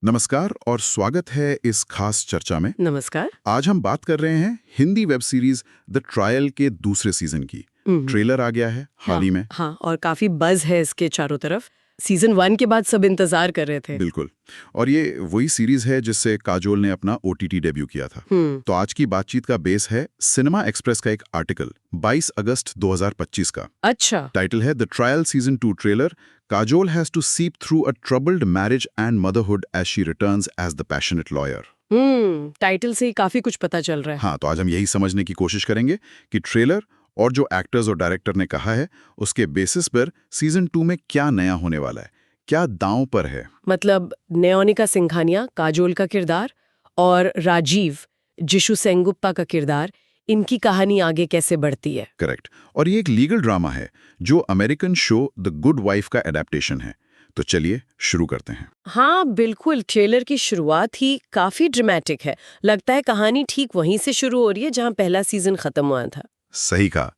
नमस्कार और स्वागत है इस खास चर्चा में। नमस्कार। आज हम बात कर रहे हैं Hindi web series the trial के दूसरे सीजन की। ट्रेलर आ गया है हाल ही में। हाँ, और काफी बज है इसके चारों तरफ। सीजन 1 के बाद सब इंतजार कर रहे थे। बिल्कुल। और ये वही सीरीज है जिससे काजोल ने अपना OTT डेब्यू किया था। तो आज की बातचीत का बेस है सिनेमा एक्सप्रेस का एक आर्टिकल 22 अगस्त 2025 का। अच्छा। टाइटल है the trial season 2 trailer. Kajol has to seep through a troubled marriage and motherhood as she returns as the passionate lawyer. Title से ही काफी कुछ पता चल रहा है। हाँ, तो आज हम यही समझने की कोशिश करेंगे कि ट्रेलर और जो एक्टर्स और डायरेक्टर ने कहा है उसके बेसिस पर सीजन 2 में क्या नया होने वाला है, क्या दांव पर है। मतलब न्योनिका सिंघानिया काजोल का किरदार और राजीव जिशु सेंगुप्पा का किरदार, इनकी कहानी आगे कैसे बढ़ती है। करेक्ट। और ये एक लीगल ड्रामा है जो American show the good wife का एडेप्टेशन है। तो चलिए शुरू करते हैं। हाँ बिल्कुल, ट्रेलर की शुरुआत ही काफी ड्रामेटिक है। लगता है कहानी ठीक वहीं से शुरू हो रही है जहाँ पहला सीजन खत्म हुआ था। सही कहा।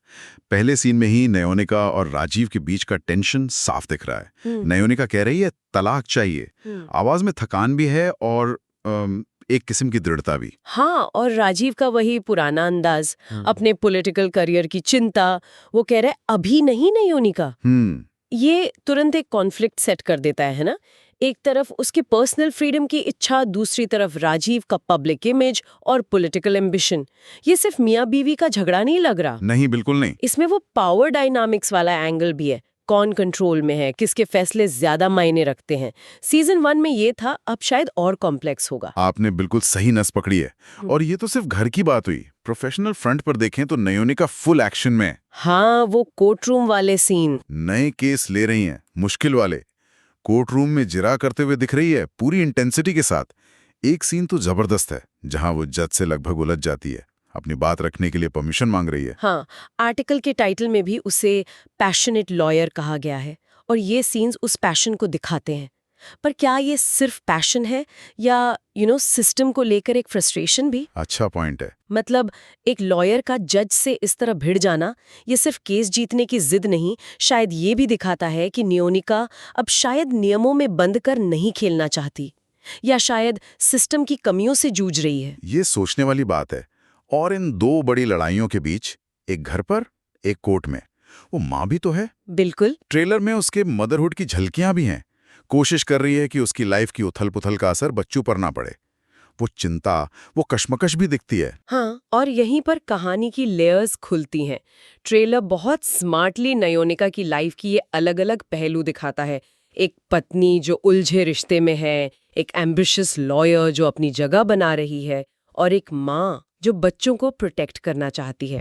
पहले सीन में ही नयोनिका और राजीव के बीच का टेंशन साफ दिख रहा है। नयोनिका कह रही है तलाक चाहिए। आवाज में थकान भी है और एक किस्म की दृढ़ता भी। हाँ, और राजीव का वही पुराना अंदाज, अपने पॉलिटिकल करियर की चिंता। वो कह रहा है अभी नहीं नयोनिका। ये तुरंत एक कॉन्फ्लिक्ट सेट कर देता है ना। एक तरफ उसकी पर्सनल फ्रीडम की इच्छा, दूसरी तरफ राजीव का पब्लिक इमेज और पॉलिटिकल एम्बिशन। ये सिर्फ मियाँ बीवी का झगड़ा नहीं लग रहा। नहीं, बिल्कुल नहीं। इसमें वो पावर डायनामिक्स वाला एंगल भी है। कौन कंट्रोल में है, किसके फैसले ज्यादा मायने रखते हैं। सीजन 1 में ये था, अब शायद और कॉम्प्लेक्स होगा। आपने बिल्कुल सही नस पकड़ी है। और ये तो सिर्फ घर की बात हुई। प्रोफेशनल फ्रंट पर देखें तो नयोनिका फुल एक्शन में। हाँ, वो कोर्ट रूम वाले सीन। नए केस ले रही हैं, मुश्किल वाले। कोर्ट रूम में जिरा करते हुए दिख रही है पूरी इंटेंसिटी के साथ। एक सीन तो जबरदस्त है जहां वो जज से लगभग उलझ जाती है, अपनी बात रखने के लिए परमिशन मांग रही है। हाँ, आर्टिकल के टाइटल में भी उसे पैशनेट लॉयर कहा गया है और ये सीन्स उस पैशन को दिखाते हैं। पर क्या ये सिर्फ पैशन है या सिस्टम को लेकर एक फ्रस्ट्रेशन भी? अच्छा पॉइंट है। मतलब एक लॉयर का जज से इस तरह भिड़ जाना, ये सिर्फ केस जीतने की जिद नहीं, शायद ये भी दिखाता है कि न्योनिका अब शायद नियमों में बंद कर नहीं खेलना चाहती, या शायद सिस्टम की कमियों से जूझ रही है। ये सोचने वाली बात है। और इन दो बड़ी लड़ाइयों के बीच, एक घर पर एक कोर्ट में, वो माँ भी तो है। बिल्कुल। ट्रेलर में उसके मदरहुड की झलकियां भी हैं। कोशिश कर रही है कि उसकी लाइफ की उथल पुथल का असर बच्चों पर ना पड़े। वो चिंता, वो कश्मकश भी दिखती है। हाँ, और यहीं पर कहानी की लेयर्स खुलती हैं। ट्रेलर बहुत स्मार्टली नयोनिका की लाइफ की ये अलग-अलग पहलू दिखाता है। एक पत्नी जो उलझे रिश्ते में है, एक एम्बिशियस लॉयर जो अपनी जगह बना रही है, और एक माँ जो बच्चों को प्रोटेक्ट करना चाहती है।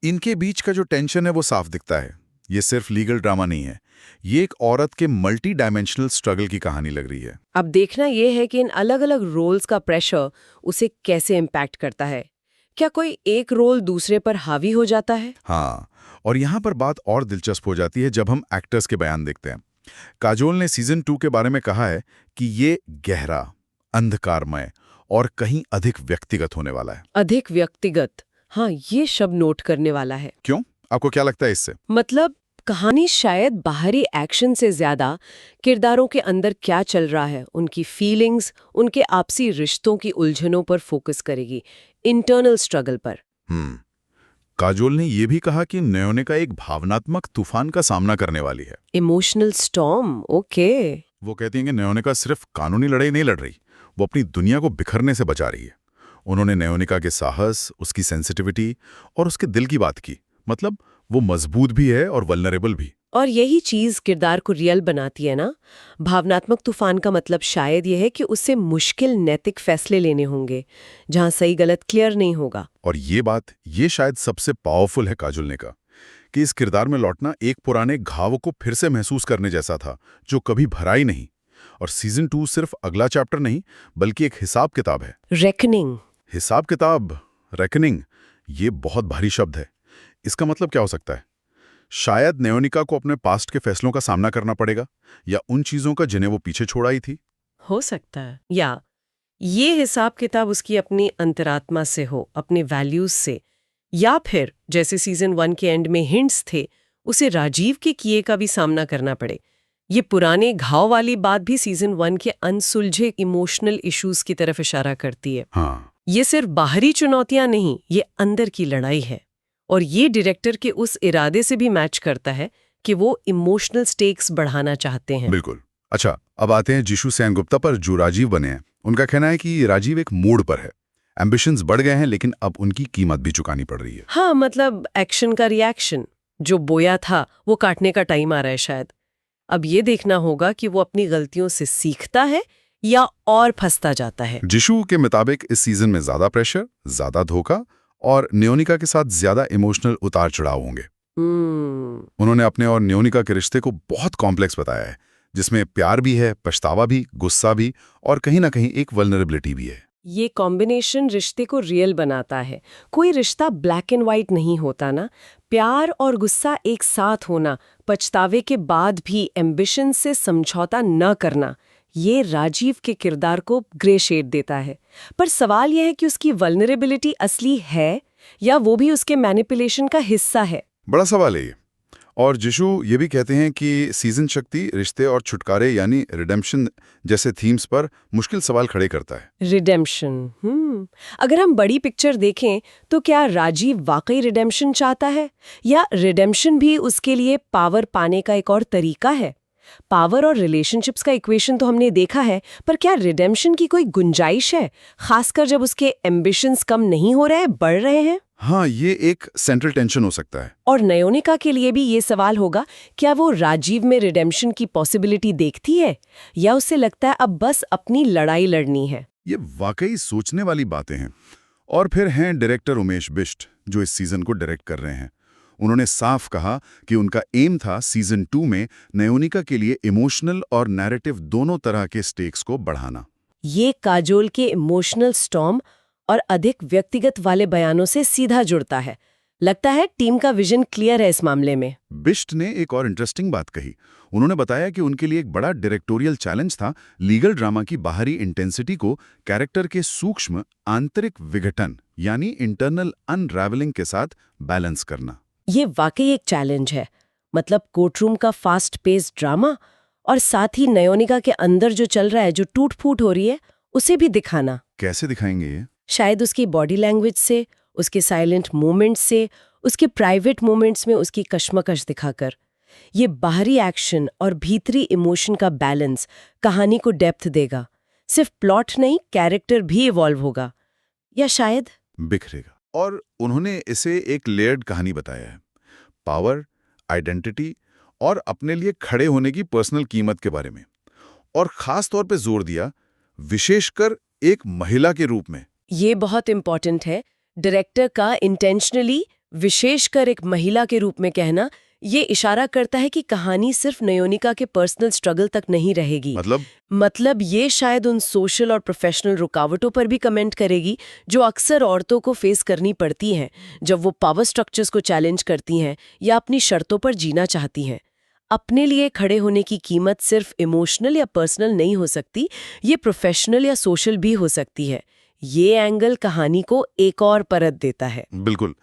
इनके बीच का जो टेंशन है वो साफ दिखता है। ये सिर्फ लीगल ड्रामा नहीं है, ये एक औरत के मल्टी डायमेंशनल स्ट्रगल की कहानी लग रही है। अब देखना यह है कि इन अलग-अलग रोल्स का प्रेशर उसे कैसे इम्पैक्ट करता है। क्या कोई एक रोल दूसरे पर हावी हो जाता है? हाँ, और यहाँ पर बात और दिलचस्प हो जाती है जब हम एक्टर्स के बयान देखते हैं। काजोल ने सीजन 2 के बारे में कहा है कि ये गहरा, अंधकारमय और कहीं अधिक व्यक्तिगत होने वाला है। अधिक व्यक्तिगत, हाँ, ये शब्द नोट करने वाला है। क्यों? आपको क्या लगता है इससे? मतलब कहानी शायद बाहरी एक्शन से ज्यादा किरदारों के अंदर क्या चल रहा है, उनकी फीलिंग्स, उनके आपसी रिश्तों की उलझनों पर फोकस करेगी, इंटरनल स्ट्रगल पर। काजोल ने यह भी कहा कि नयोनिका एक भावनात्मक तूफान का सामना करने वाली है। Emotional storm, okay. वो कहती हैं कि नयोनिका सिर्फ कानूनी लड़ाई नहीं लड़ रही, वो अपनी दुनिया को बिखरने से बचा रही है। उन्होंने नयोनिका के साहस, उसकी सेंसिटिविटी और उसके दिल की बात की। मतलब वो मजबूत भी है और वल्नरेबल भी। और यही चीज किरदार को रियल बनाती है ना। भावनात्मक तूफान का मतलब शायद यह है कि उससे मुश्किल नैतिक फैसले लेने होंगे जहां सही गलत क्लियर नहीं होगा। और ये शायद सबसे पावरफुल है काजोल ने कहा कि इस किरदार में लौटना एक पुराने घाव को फिर से महसूस करने जैसा था जो कभी भरा ही नहीं। और सीजन 2 सिर्फ अगला चैप्टर नहीं बल्कि एक हिसाब किताब है। रेकनिंग। हिसाब किताब, रेकनिंग, ये बहुत भारी शब्द है। इसका मतलब क्या हो सकता है? शायद नयोनिका को अपने पास्ट के फैसलों का सामना करना पड़ेगा, या उन चीजों का जिन्हें वो पीछे छोड़ आई थी। हो सकता है, या ये हिसाब किताब उसकी अपनी अंतरात्मा से हो, अपने वैल्यूज से, या फिर जैसे सीजन 1 के एंड में हिंट्स थे, उसे राजीव के किए का भी सामना करना पड़े। ये पुराने घाव वाली बात भी सीजन 1 के अनसुलझे इमोशनल इश्यूज की तरफ इशारा करती है। हाँ, ये सिर्फ बाहरी चुनौतियां नहीं, ये अंदर की लड़ाई है। और ये डायरेक्टर के उस इरादे से भी मैच करता है कि वो इमोशनल स्टेक्स बढ़ाना चाहते हैं। बिल्कुल। अच्छा, अब आते हैं जिशु सेनगुप्ता पर, जो राजीव बने हैं। उनका कहना है कि राजीव एक मोड़ पर है। एम्बिशंस बढ़ गए हैं, लेकिन अब उनकी कीमत भी चुकानी पड़ रही है। हाँ, मतलब एक्शन का रिएक्शन जो बोया था वो काटने का टाइम आ रहा है शायद। अब ये देखना होगा कि वो अपनी गलतियों से सीखता है या और फंसता जाता है। जिशु के मुताबिक इस सीजन में ज्यादा प्रेशर, ज्यादा धोखा और न्योनिका के साथ ज्यादा इमोशनल उतार चढ़ाव होंगे। उन्होंने अपने और न्योनिका के रिश्ते को बहुत कॉम्प्लेक्स बताया है, जिसमें प्यार भी है, पछतावा भी, गुस्सा भी और कहीं ना कहीं एक वल्नरेबिलिटी भी है। ये कॉम्बिनेशन रिश्ते को रियल बनाता है। कोई रिश्ता ब्लैक एंड व्हाइट नहीं होता ना। प्यार और गुस्सा एक साथ होना, पछतावे के बाद भी एम्बिशन से समझौता न करना, ये राजीव के किरदार को ग्रे शेड देता है। पर सवाल यह है कि उसकी वल्नरेबिलिटी असली है या वो भी उसके मैनिपुलेशन का हिस्सा है। बड़ा सवाल है ये। और जिशु ये भी कहते हैं कि सीजन शक्ति रिश्ते और छुटकारे यानी रिडेम्पशन जैसे थीम्स पर मुश्किल सवाल खड़े करता है। रिडेम्पशन। अगर हम बड़ी पिक्चर देखें तो क्या राजीव वाकई रिडेम्पशन चाहता है या रिडेम्पशन भी उसके लिए पावर पाने का एक और तरीका है? पावर और रिलेशनशिप्स का इक्वेशन तो हमने देखा है, पर क्या रिडेम्पशन की कोई गुंजाइश है, खासकर जब उसके एम्बिशंस कम नहीं हो रहे, बढ़ रहे हैं? हाँ, ये एक सेंट्रल टेंशन हो सकता है। और नयोनिका के लिए भी ये सवाल होगा, क्या वो राजीव में रिडेम्पशन की पॉसिबिलिटी देखती है या उसे लगता है अब बस अपनी लड़ाई लड़नी है? ये वाकई सोचने वाली बातें हैं। और फिर हैं डायरेक्टर उमेश बिष्ट, जो इस सीजन को डायरेक्ट कर रहे हैं। उन्होंने साफ कहा कि उनका एम था सीजन 2 में नयोनिका के लिए इमोशनल और नैरेटिव दोनों तरह के स्टेक्स को बढ़ाना। ये काजोल के इमोशनल स्टॉर्म और अधिक व्यक्तिगत वाले बयानों से सीधा जुड़ता है। लगता है टीम का विजन क्लियर है इस मामले में। बिष्ट ने एक और इंटरेस्टिंग बात कही। उन्होंने बताया कि उनके लिए एक बड़ा डायरेक्टोरियल चैलेंज था लीगल ड्रामा की बाहरी इंटेंसिटी को कैरेक्टर के सूक्ष्म आंतरिक विघटन यानी इंटरनल अनरैवलिंग के साथ बैलेंस करना। ये वाकई एक चैलेंज है। मतलब कोर्टरूम का फास्ट पेस ड्रामा और साथ ही नयोनिका के अंदर जो चल रहा है, जो टूट फूट हो रही है, उसे भी दिखाना। कैसे दिखाएंगे ये? शायद उसकी बॉडी लैंग्वेज से, उसके साइलेंट मोमेंट्स से, उसके प्राइवेट मोमेंट्स में उसकी कश्मकश दिखाकर। ये बाहरी एक्शन और भीतरी इमोशन का बैलेंस कहानी को डेप्थ देगा। सिर्फ प्लॉट नहीं, कैरेक्टर भी इवॉल्व होगा या शायद बिखरेगा। और उन्होंने इसे एक लेयर्ड कहानी बताया है, पावर, आइडेंटिटी और अपने लिए खड़े होने की पर्सनल कीमत के बारे में। और खास तौर पे जोर दिया विशेषकर एक महिला के रूप में। ये बहुत इंपॉर्टेंट है। डायरेक्टर का इंटेंशनली विशेषकर एक महिला के रूप में कहना ये इशारा करता है कि कहानी सिर्फ नयोनिका के पर्सनल स्ट्रगल तक नहीं रहेगी। मतलब ये शायद उन सोशल और प्रोफेशनल रुकावटों पर भी कमेंट करेगी जो अक्सर औरतों को फेस करनी पड़ती हैं जब वो पावर स्ट्रक्चर्स को चैलेंज करती हैं या अपनी शर्तों पर जीना चाहती हैं। अपने लिए खड़े होने की कीमत सिर्फ इमोशनल या पर्सनल नहीं हो सकती, ये प्रोफेशनल या सोशल भी हो सकती है। ये एंगल कहानी को एक और परत देता है। बिल्कुल।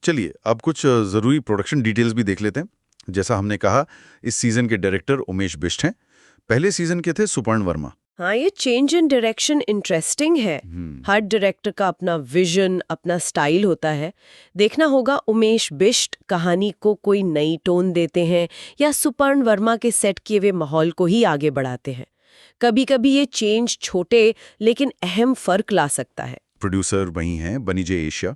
चलिए अब कुछ जरूरी प्रोडक्शन डिटेल्स भी देख लेते हैं। जैसा हमने कहा, इस सीजन के डायरेक्टर उमेश बिष्ट हैं। पहले सीजन के थे सुपर्ण वर्मा। हाँ, ये चेंज इन डायरेक्शन इंटरेस्टिंग है। हर डायरेक्टर का अपना विजन, अपना स्टाइल होता है। देखना होगा उमेश बिष्ट कहानी को कोई नई टोन देते हैं या सुपर्ण वर्मा के सेट किए हुए माहौल को ही आगे बढ़ाते हैं। कभी कभी ये चेंज छोटे लेकिन अहम फर्क ला सकता है। प्रोड्यूसर वही हैं बनीजे एशिया।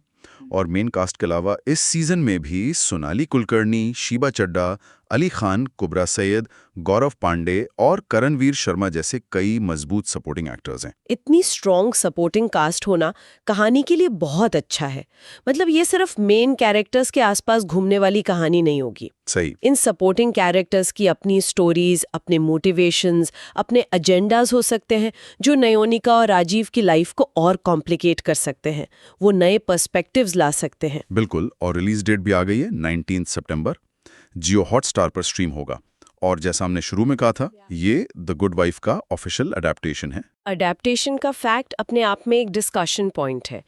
और मेन कास्ट के अलावा इस सीजन में भी सोनाली कुलकर्णी, शीबा चड्डा, अली खान, कुबरा सैयद, गौरव पांडे और करणवीर शर्मा जैसे कई मजबूत सपोर्टिंग एक्टर्स हैं। इतनी स्ट्रॉन्ग सपोर्टिंग कास्ट होना कहानी के लिए बहुत अच्छा है। मतलब ये सिर्फ मेन कैरेक्टर्स के आसपास घूमने वाली कहानी नहीं होगी। सही। इन सपोर्टिंग कैरेक्टर्स की अपनी स्टोरीज, अपने मोटिवेशंस, अपने एजेंडाज हो सकते हैं जो नयोनिका और राजीव की लाइफ को और कॉम्प्लिकेट कर सकते हैं। वो नए पर्सपेक्टिव्स ला सकते हैं। बिल्कुल। और रिलीज डेट भी आ गई है, 19 सितंबर। जियो हॉटस्टार पर स्ट्रीम होगा। और जैसा हमने शुरू में कहा था, ये द गुड वाइफ का ऑफिशियल अडेप्टेशन है। अडेप्टेशन का फैक्ट अपने आप में एक डिस्कशन पॉइंट है।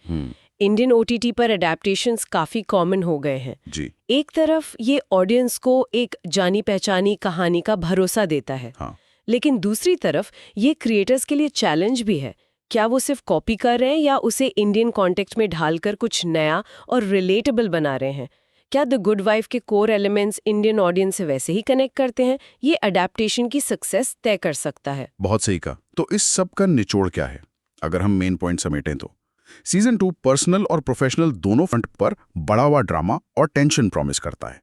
इंडियन ओटीटी पर अडेप्टेशंस काफी कॉमन हो गए हैं। जी एक तरफ ये ऑडियंस को एक जानी पहचानी कहानी का भरोसा देता है, हाँ। लेकिन दूसरी तरफ ये क्रिएटर्स के लिए चैलेंज भी है। क्या वो सिर्फ कॉपी कर रहे हैं या उसे इंडियन कॉन्टेक्स्ट में ढालकर कुछ नया और रिलेटेबल बना रहे हैं? क्या द गुड वाइफ के कोर एलिमेंट्स इंडियन ऑडियंस से वैसे ही कनेक्ट करते हैं? ये अडेप्टेशन की सक्सेस तय कर सकता है। बहुत सही कहा। तो इस सब का निचोड़ क्या है? अगर हम मेन पॉइंट समेटें तो सीजन 2 पर्सनल और प्रोफेशनल दोनों फ्रंट पर बड़ा हुआ ड्रामा और टेंशन प्रॉमिस करता है।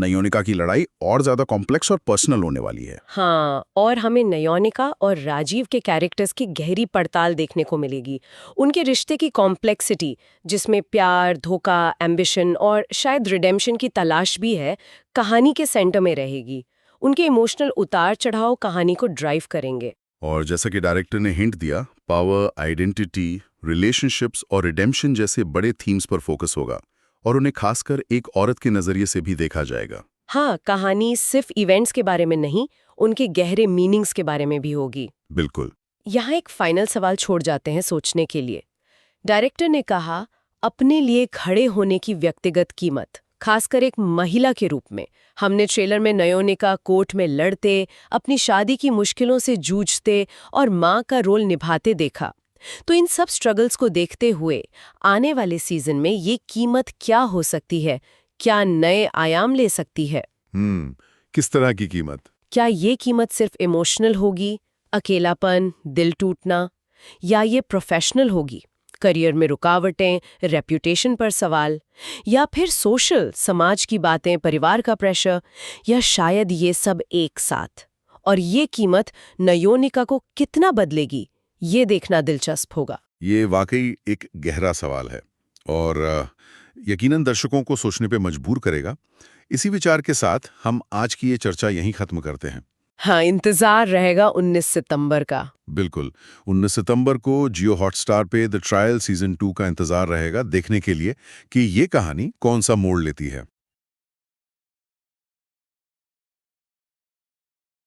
नयोनिका की लड़ाई और ज्यादा कॉम्प्लेक्स और पर्सनल होने वाली है। हाँ, और हमें नयोनिका और राजीव के कैरेक्टर्स की गहरी पड़ताल देखने को मिलेगी। उनके रिश्ते की कॉम्प्लेक्सिटी, जिसमें प्यार, धोखा, एम्बिशन और शायद रिडेम्पशन की तलाश भी है, कहानी के सेंटर में रहेगी। उनके इमोशनल उतार चढ़ाव कहानी को ड्राइव करेंगे। और जैसा कि डायरेक्टर ने हिंट दिया, पावर, आइडेंटिटी, रिलेशनशिप्स और रिडेम्पशन जैसे बड़े थीम्स पर फोकस होगा और उन्हें खासकर एक औरत के नजरिए से भी देखा जाएगा। हाँ, कहानी सिर्फ इवेंट्स के बारे में नहीं, उनके गहरे मीनिंग्स के बारे में भी होगी। बिल्कुल। यहाँ एक फाइनल सवाल छोड़ जाते हैं सोचने के लिए। डायरेक्टर ने कहा, अपने लिए खड़े होने की व्यक्तिगत कीमत, खासकर एक महिला के रूप में। हमने ट्रेलर में नयोनिका कोर्ट में लड़ते, अपनी शादी की मुश्किलों से जूझते और माँ का रोल निभाते देखा। तो इन सब स्ट्रगल्स को देखते हुए आने वाले सीजन में ये कीमत क्या हो सकती है? क्या नए आयाम ले सकती है? किस तरह की कीमत? क्या ये कीमत सिर्फ इमोशनल होगी, अकेलापन, दिल टूटना, या ये प्रोफेशनल होगी, करियर में रुकावटें, रेप्यूटेशन पर सवाल, या फिर सोशल, समाज की बातें, परिवार का प्रेशर, या शायद ये सब एक साथ? और ये कीमत नयोनिका को कितना बदलेगी, ये देखना दिलचस्प होगा। ये वाकई एक गहरा सवाल है और यकीनन दर्शकों को सोचने पे मजबूर करेगा। इसी विचार के साथ हम आज की ये चर्चा यहीं खत्म करते हैं। हाँ, इंतजार रहेगा 19 सितंबर का। बिल्कुल, 19 सितंबर को जियो हॉटस्टार पे द ट्रायल सीजन 2 का इंतजार रहेगा देखने के लिए कि ये कहानी कौन सा मोड़ लेती है।